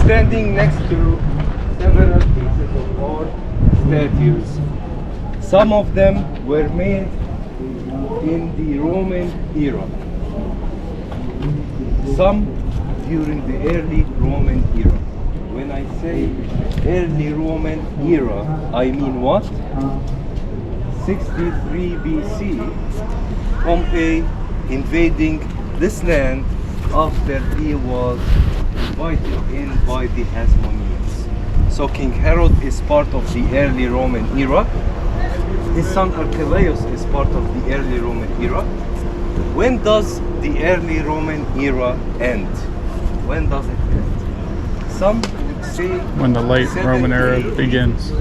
standing next to several pieces of art statues. Some of them were made in the Roman era. Some during the early Roman era. When I say early Roman era, I mean what? 63 BC, Pompey invading this land after he was invited in by the Hasmoneans. So King Herod is part of the early Roman era. His son Archelaus is part of the early Roman era. When does the early Roman era end? When does it end? Some would say when the late Roman era begins.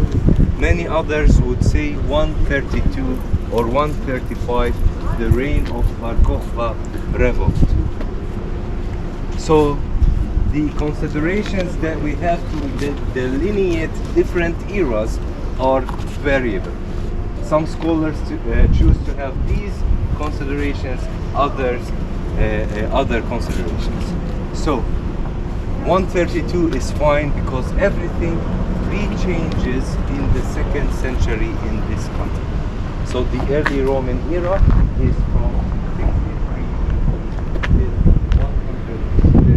Many others would say 132 or 135, the reign of Bar Kokhba revolt. So the considerations that we have to delineate different eras are variable. Some scholars choose to have these considerations, others other considerations. So 132 is fine because everything changes in the 2nd century in this country. So the early Roman era is from 63 till 132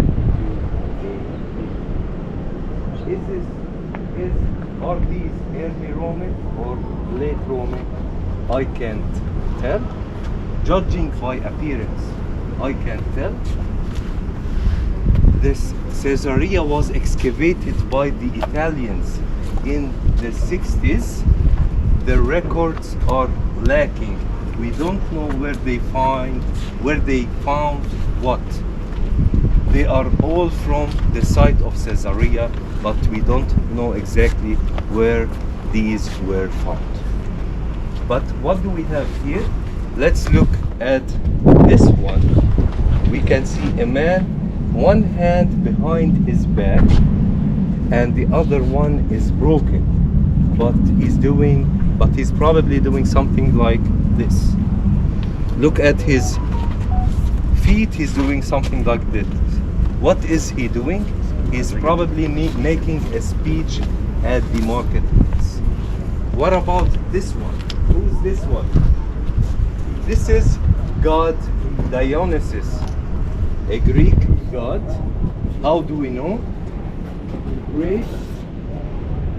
AD. Are these early Roman or late Roman? I can't tell. Judging by appearance, I can't tell. This Caesarea was excavated by the Italians in the 60s. The records are lacking. We don't know where they found what. They are all from the site of Caesarea, but we don't know exactly where these were found. But what do we have here? Let's look at this one. We can see a man, one hand behind his back and the other one is broken, but he's probably doing something like this. Look at his feet, he's doing something like this. What is he doing? He's probably making a speech at the marketplace. What about this one? Who's this one? This is god Dionysus, a Greek god. How do we know? Grace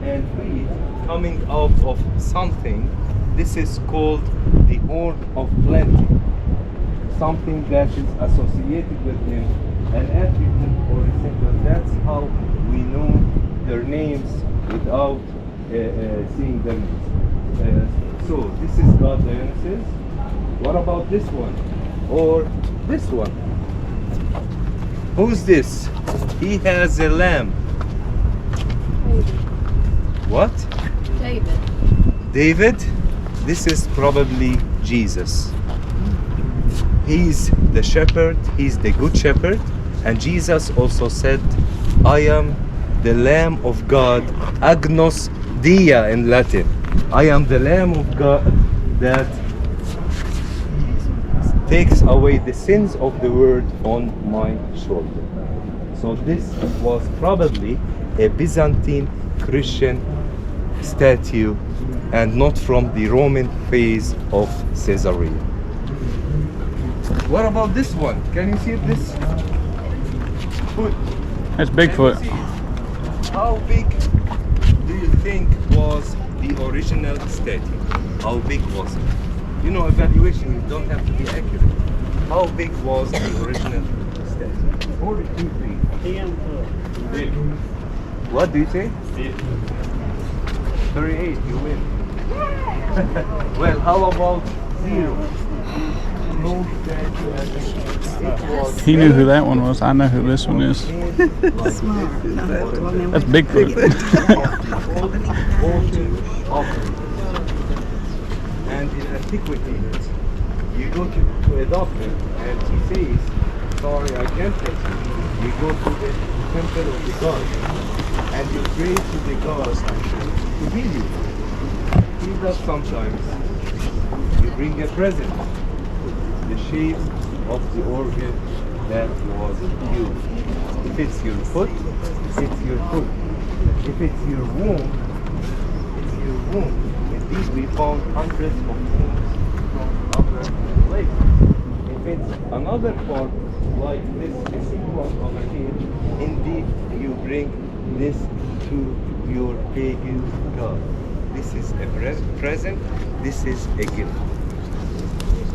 and feet coming out of something. This is called the horn of plenty. Something that is associated with him, an attribute or a symbol. That's how we know their names without seeing them. So this is god Dionysus. What about this one? Or this one? Who's this? He has a lamb. What? David? This is probably Jesus. He's the shepherd, he's the good shepherd, and Jesus also said, I am the Lamb of God, Agnus Dei in Latin. I am the Lamb of God that takes away the sins of the world on my shoulder. So this was probably a Byzantine Christian statue and not from the Roman phase of Caesarea. What about this one? Can you see this foot? That's Bigfoot. How big do you think was the original statue? How big was it? You know, evaluation, you don't have to be accurate. How big was the original statue? 42 feet. 10 foot. Big. What do you say? 38, you win. Well, how about 0? No statue has it. He knew who that one was. I know who this one is. That's Bigfoot. And in antiquity, you go to a doctor and he says, sorry, I can't take you. You go to the temple of the god and you pray to the god to heal you. He does sometimes. You bring a present, the shape of the organ that was used. If it's your foot, it's your foot. If it's your womb, it's your womb. In these we found hundreds of wombs from other places. If it's another part, like this one over here, indeed you bring this to your pagan god. This is a present, this is a gift.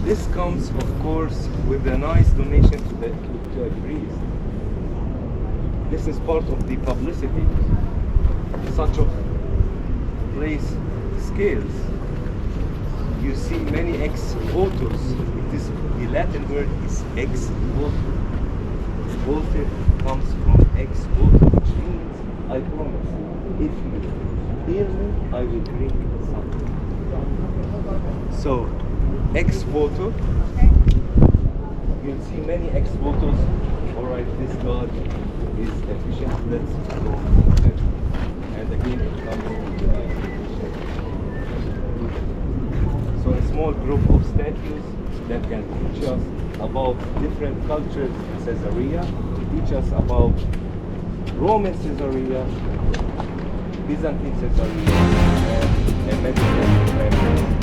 This comes, of course, with a nice donation to a priest. This is part of the publicity. Such a place scales. You see many ex-votos. The Latin word is ex-voto. Voto comes from ex-voto, which means I promise, if you hear me, I will drink something. So, ex-voto. You'll see many ex-votos. Alright, this god is efficient. Let's go. And again, it comes to the so a small group of statues that can teach us about different cultures in Caesarea, teach us about Roman Caesarea, Byzantine Caesarea, and Mediterranean.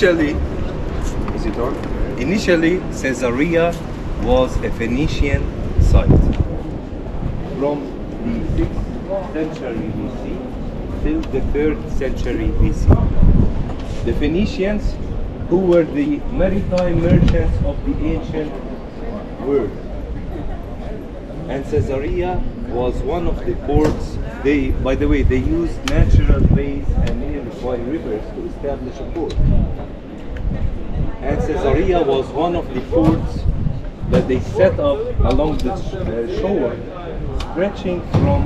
Initially, Is it on? Initially, Caesarea was a Phoenician site. From the 6th century BC till the 3rd century BC. The Phoenicians, who were the maritime merchants of the ancient world. And Caesarea was one of the ports. By the way, they used natural bays and nearby rivers to establish a port. And Caesarea was one of the ports that they set up along the shore, stretching from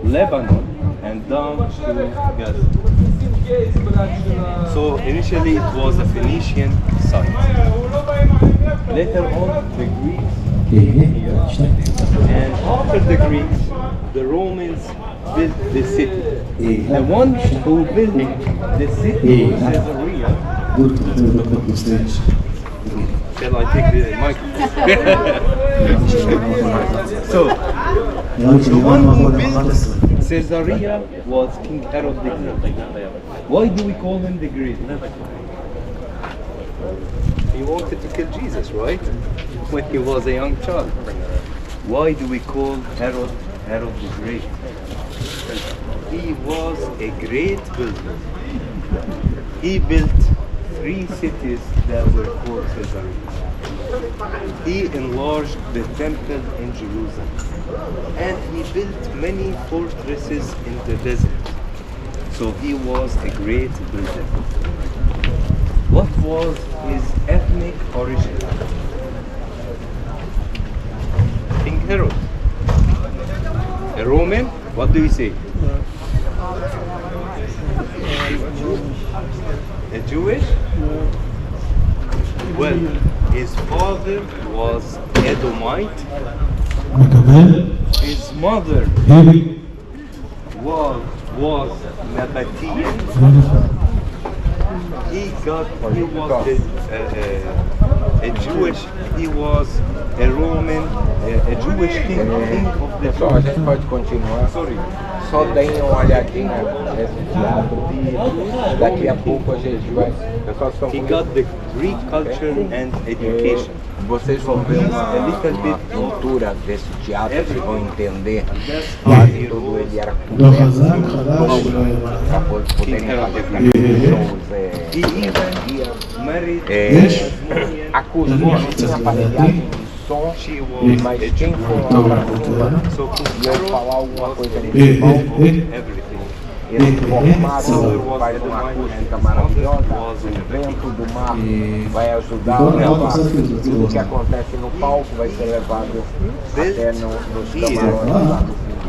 Lebanon and down to Gaza. So initially it was a Phoenician site. Later on the Greeks came here, and after the Greeks, the Romans built the city. The one who built the city of Caesarea. Shall I take the microphone? So, the one who built Caesarea was King Herod the Great. Why do we call him the Great? He wanted to kill Jesus, right? When he was a young child. Why do we call Herod the Great? He was a great builder. He built 3 cities that were called Caesarea. He enlarged the temple in Jerusalem. And he built many fortresses in the desert. So he was a great builder. What was his ethnic origin? King Herod. A Roman? What do you say? A Jewish? Well, his father was Edomite. His mother was Nabatean. He was a Jewish. He was a Roman, a Jewish king of the Pessoal, a gente pode continuar. Sorry. Só deem uma olhadinha nesse teatro. Daqui a pouco a gente vai. Pessoal, estão He got the Greek culture and education. Vocês vão ver A little bit uma pintura desse teatro, vocês vão entender That's quase tudo ele era coberto para poderem fazer shows. He even married A cozinha não tinha aparelhagem de som, mas quem for lá para cima so e eu falar alguma coisa nesse palco, everything. eles formaram, faz uma acústica maravilhosa, o vento do mar vai ajudar a levar tudo que acontece no palco, vai ser levado até nos camarões lá do fundo.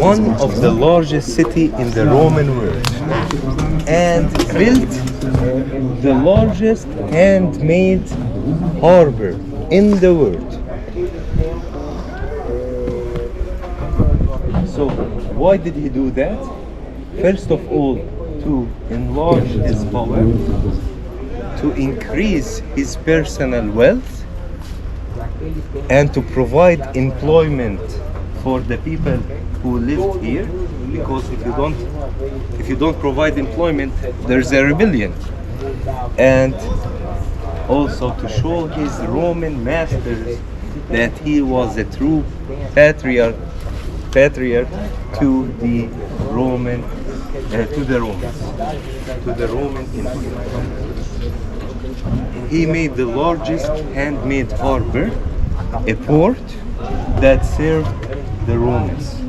One of the largest city in the Roman world, and built the largest handmade harbor in the world. So why did he do that? First of all, to enlarge his power, to increase his personal wealth, and to provide employment for the people who lived here. Because if you don't provide employment, there's a rebellion. And also to show his Roman masters that he was a true patriarch to the Roman to the Roman Empire. He made the largest handmade harbor, a port that served the Romans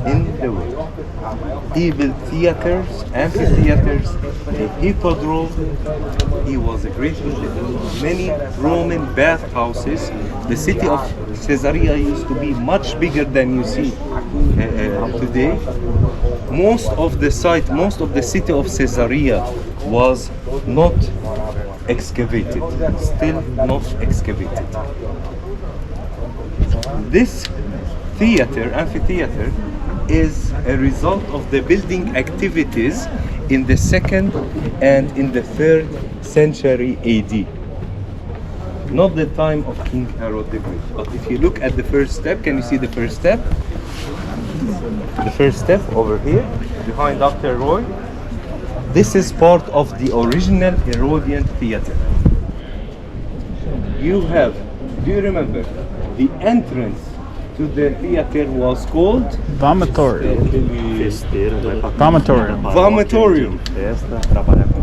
in the world. He built theaters, amphitheaters, a hippodrome. He was a great builder. Many Roman bathhouses. The city of Caesarea used to be much bigger than you see today. Most of the city of Caesarea was not excavated, still not excavated. This amphitheater, is a result of the building activities in the 2nd and in the 3rd century AD. Not the time of King Herod the Great. But if you look at the first step, can you see the first step? The first step over here, behind Dr. Roy. This is part of the original Herodian theater. You have, do you remember, the entrance to the theater was called Vomitorium. Vomitorium. Vomitorium.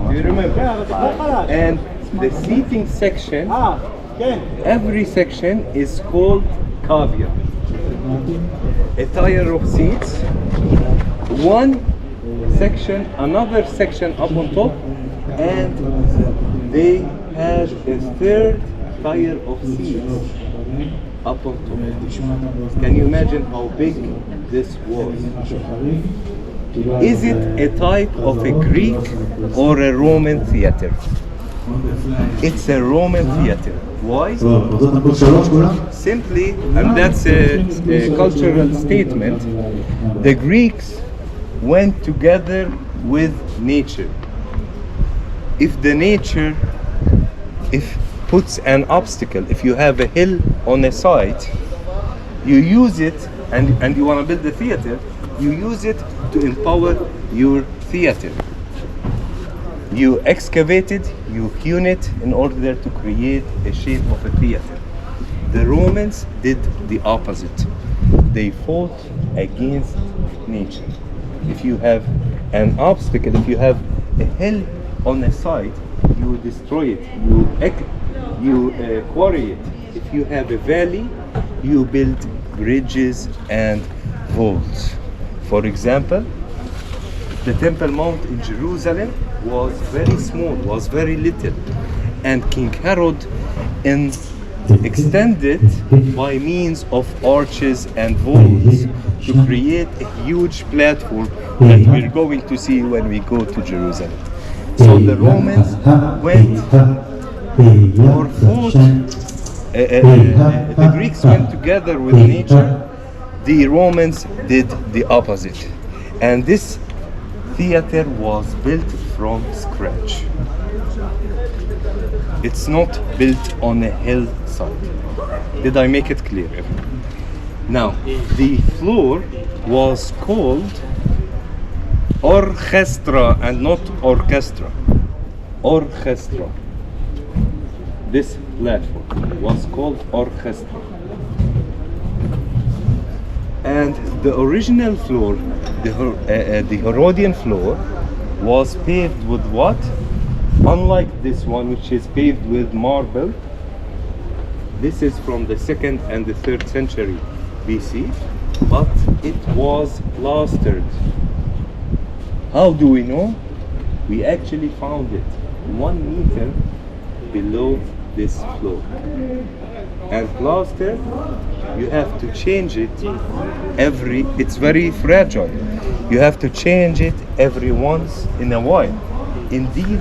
Do you remember? And the seating section, every section is called cavia. A tier of seats, one section, another section up on top, and they had a third tier of seats up on top. Can you imagine how big this was? Is it a type of a Greek or a Roman theater? It's a Roman theater. Why? Simply, and that's a cultural statement, the Greeks went together with nature. If the nature, if puts an obstacle, if you have a hill on a site, you use it, and you want to build a theater, you use it to empower your theater. You excavate it, you hewn it in order to create a shape of a theater. The Romans did the opposite. They fought against nature. If you have an obstacle, if you have a hill on a site, you destroy it, you quarry it. If you have a valley, you build bridges and vaults. For example, the Temple Mount in Jerusalem was very small, was very little, and King Herod extended by means of arches and vaults to create a huge platform that we're going to see when we go to Jerusalem. So the Romans went or fought, the Greeks went together with nature, the Romans did the opposite. And this theater was built from scratch. It's not built on a hillside. Did I make it clear, everyone? Now, the floor was called orchestra and not orchestra. Orchestra. This platform was called orchestra. And the original floor, the Herodian floor, was paved with what? Unlike this one, which is paved with marble. This is from the 2nd and the 3rd century BC, but it was plastered. How do we know? We actually found it 1 meter below this floor. And plaster, you have to change it it's very fragile. You have to change it every once in a while. Indeed,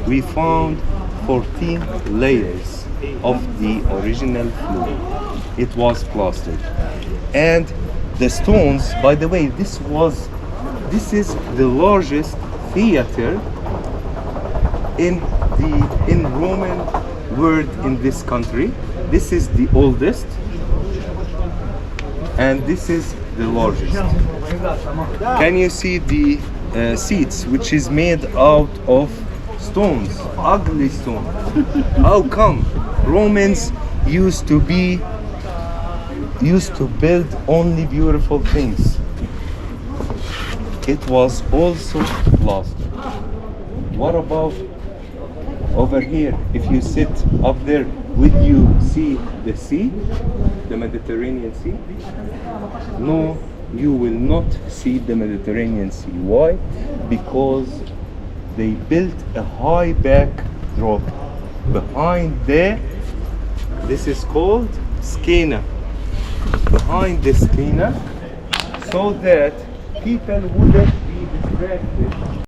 we found 14 layers of the original floor. It was plastered. And the stones, by the way, this is the largest theater in Roman world in this country. This is the oldest, and this is the largest. Can you see the seats, which is made out of stones, ugly stone? How come? Romans used to build only beautiful things. It was also plastered. What about over here? If you sit up there, would you see the sea, the Mediterranean Sea? No, you will not see the Mediterranean Sea. Why? Because they built a high backdrop behind there. This is called Skena. Behind the Skena, so that people wouldn't be distracted.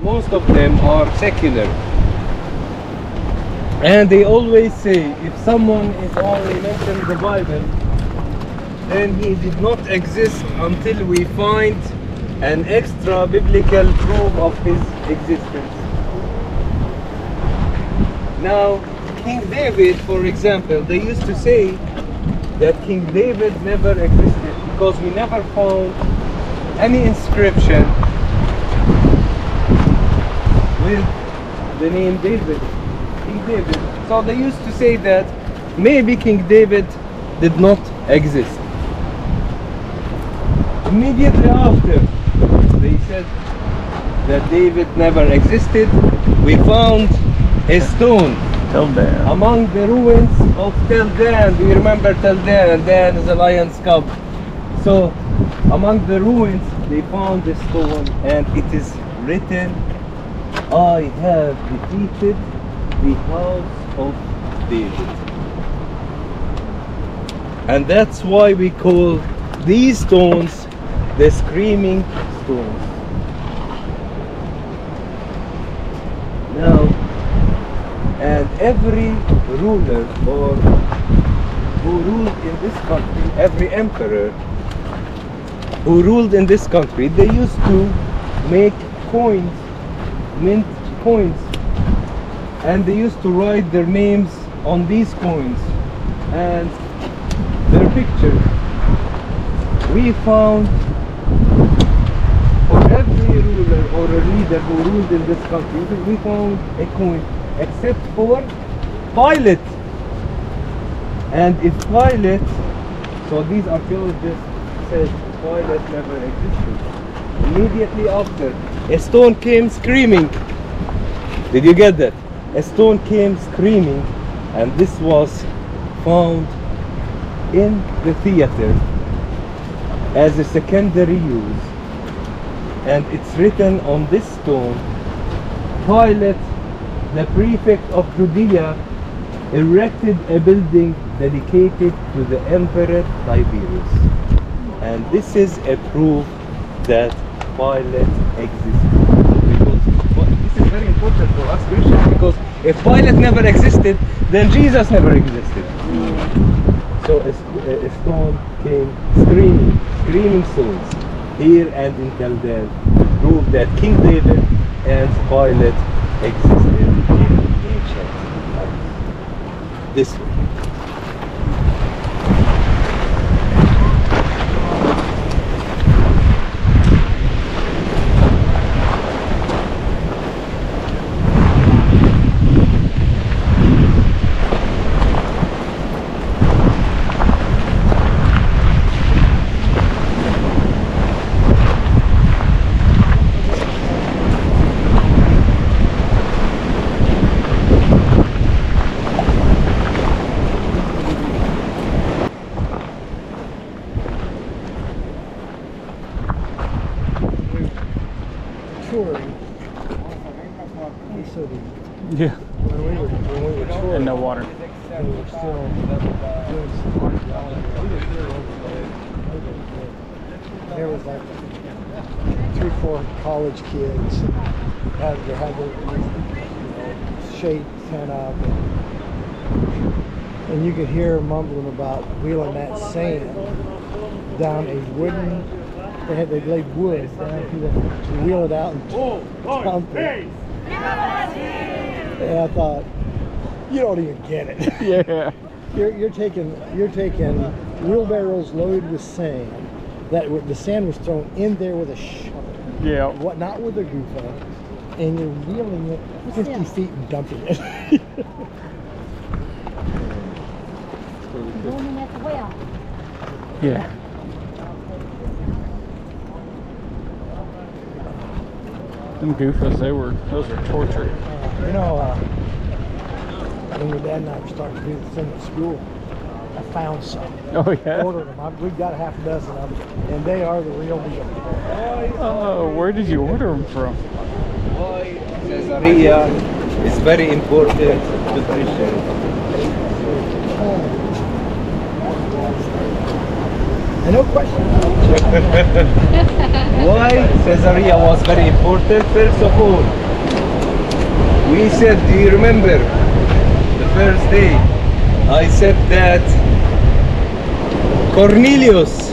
most of them are secular. And they always say if someone is only mentioned in the Bible, then he did not exist until we find an extra biblical proof of his existence. Now, King David, for example, they used to say that King David never existed because we never found any inscription with the name David, King David. So they used to say that maybe King David did not exist. Immediately after they said that David never existed, we found a stone Tell Dad. among the ruins of Tel Dan. Do you remember Tel Dan? Dan is a lion's cub. So among the ruins they found a stone, and it is written, I have defeated the house of David. And that's why we call these stones the screaming stones. Now, and every ruler or who ruled in this country, every emperor who ruled in this country, they used to make coins, mint coins, and they used to write their names on these coins and their pictures. We found for every ruler or a leader who ruled in this country, we found a coin, except for Pilate. And if Pilate, so these archaeologists said Pilate never existed. Immediately after, a stone came screaming. Did you get that? A stone came screaming, and this was found in the theater as a secondary use. And it's written on this stone, Pilate, the prefect of Judea, erected a building dedicated to the Emperor Tiberius. And this is a proof that Pilate existed. Because this is very important for us Christians, because if Pilate never existed, then Jesus never existed. So a stone came screaming stones here and in Tel Dan to prove that King David and Pilate existed in ancient times. This way. Yeah. When we were touring, And no water. we were still doing some archaeology. There was like 3-4 college kids had their shade tent up, and you could hear them mumbling about wheeling that sand down a wooden. They laid wood down to wheel it out and dump it. And I thought, you don't even get it. Yeah. You're taking wheelbarrows loaded with sand. The sand was thrown in there with a shovel. Yeah. What? Not with a goofa. And you're wheeling it 50 feet and dumping it. Blooming at the well. Yeah. Them goofers, those are torture. When your dad and I were starting to do the thing at school, I found some. Oh yeah. Ordered them. We've got half a dozen of them, and they are the real deal. Oh, where did you order them from? Why Caesarea is very important to Christians. And no question. Why Caesarea was very important. First of all, we said, do you remember the first day? I said that Cornelius,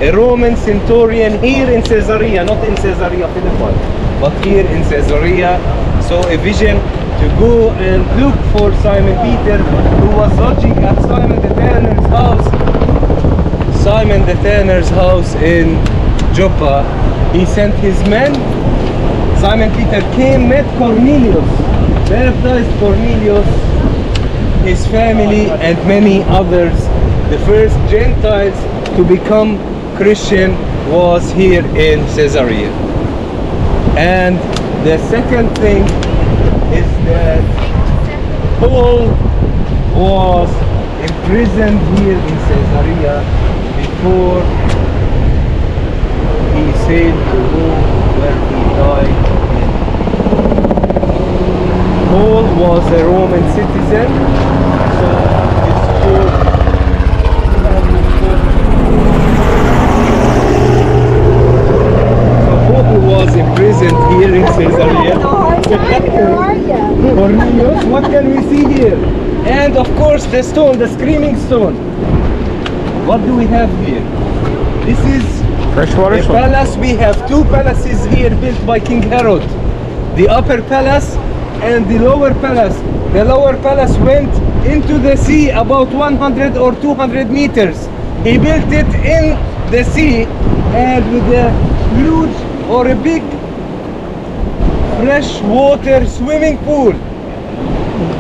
a Roman centurion here in Caesarea, not in Caesarea Philippi, but here in Caesarea, saw a vision to go and look for Simon Peter, who was lodging at Simon the tanner's house. Simon the tanner's house in Joppa. He sent his men. Simon Peter came, met Cornelius, baptized Cornelius, his family, and many others. The first Gentiles to become Christian was here in Caesarea. And the second thing is that Paul was imprisoned here in Caesarea before he sailed to Rome, where he died. Paul was a Roman citizen, so his court was imprisoned here in Caesarea. Cornelius, what can we see here? And of course the stone, the screaming stone. What do we have here? This is Freshwater a stone. palace. We have two palaces here built by King Herod. The upper palace and the lower palace. The lower palace went into the sea about 100 or 200 meters. He built it in the sea, and with a huge or a big freshwater swimming pool.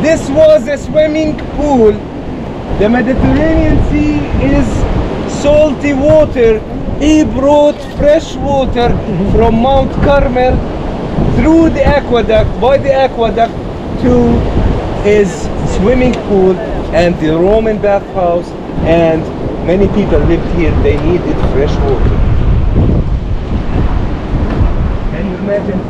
This was a swimming pool. The Mediterranean Sea is salty water. He brought fresh water from Mount Carmel through the aqueduct, by the aqueduct, to his swimming pool and the Roman bathhouse, and many people lived here. They needed fresh water. Can you imagine?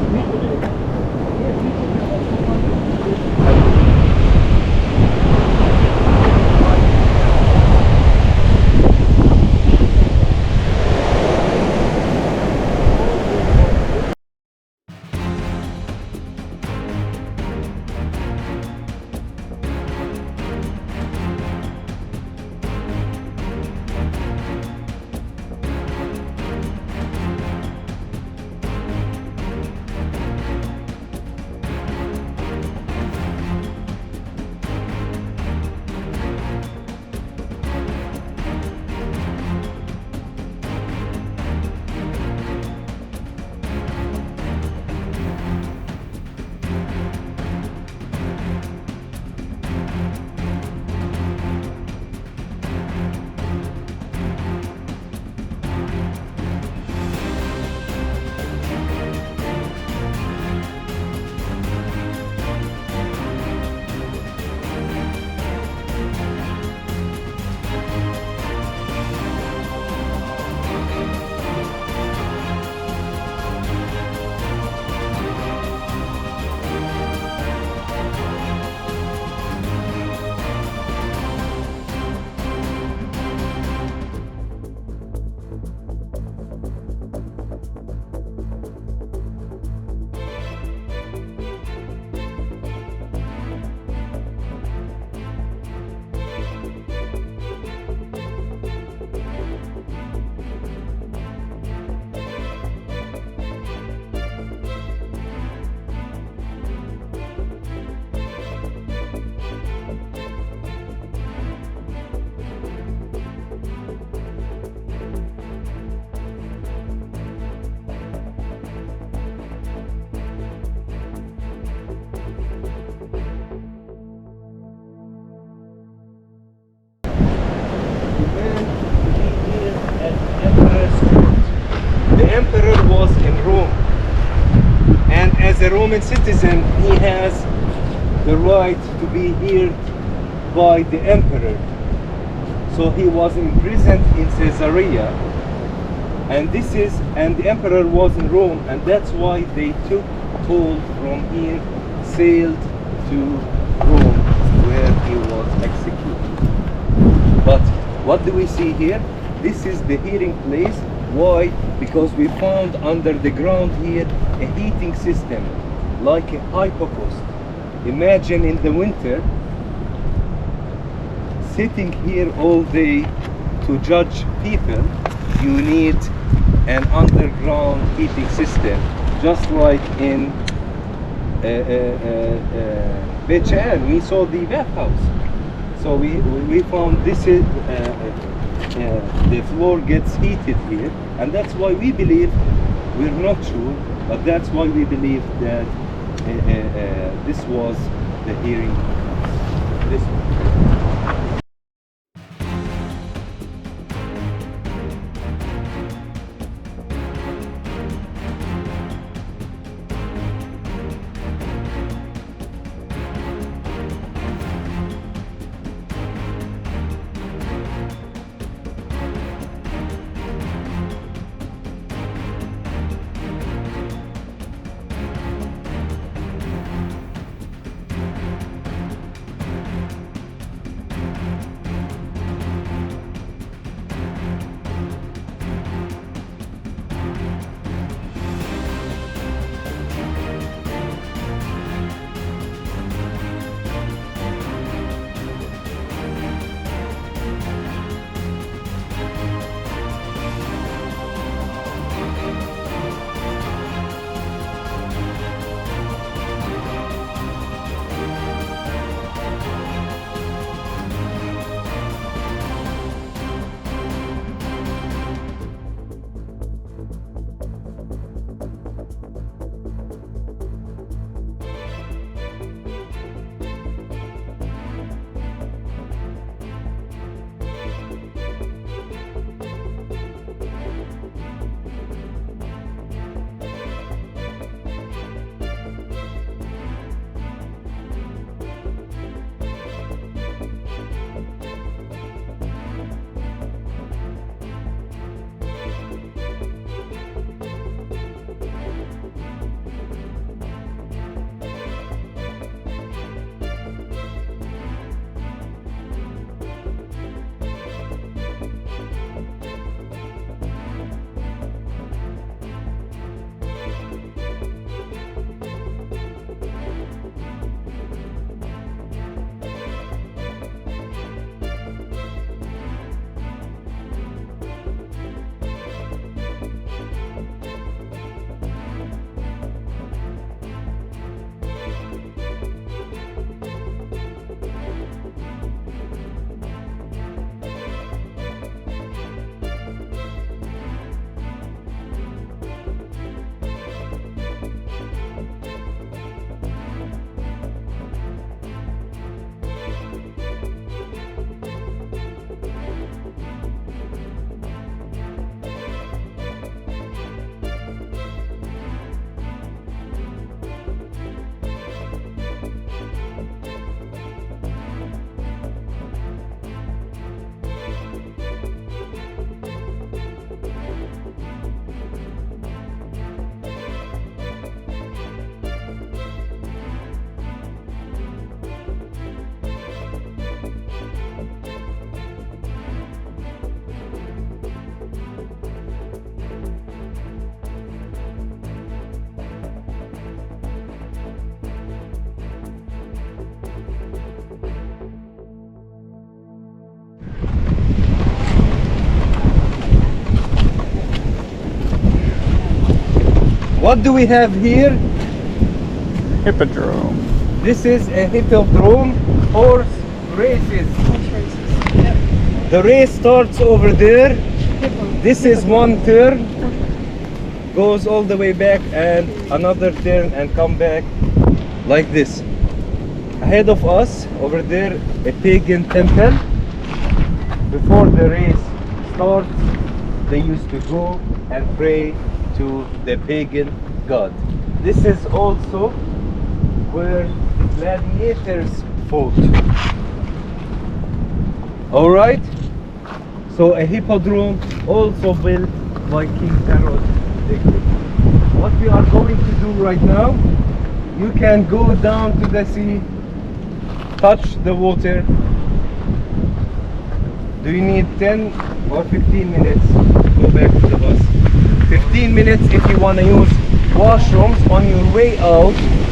Emperor was in Rome, and as a Roman citizen he has the right to be heard by the emperor. So he was imprisoned in Caesarea, and the emperor was in Rome, and that's why they took Paul from here, sailed to Rome, where he was executed. But what do we see here? This is the hearing place Why? Because we found under the ground here a heating system, like a hypocaust. Imagine in the winter, sitting here all day to judge people, you need an underground heating system, just like in Bechen, we saw the bathhouse. So we found this is the floor gets heated here, and that's why we believe, we're not sure, but that's why we believe that this was the hearing house. This one. What do we have here? Hippodrome. This is a hippodrome, horse races. The race starts over there. This is one turn, goes all the way back, and another turn and come back like this. Ahead of us, over there, a pagan temple. Before the race starts, they used to go and pray to the pagan god. This is also where gladiators fought. Alright? So a hippodrome also built by King Herod the Great. What we are going to do right now, you can go down to the sea, touch the water. Do you need 10 or 15 minutes? go back to the bus. 15 minutes if you want to use washrooms on your way out.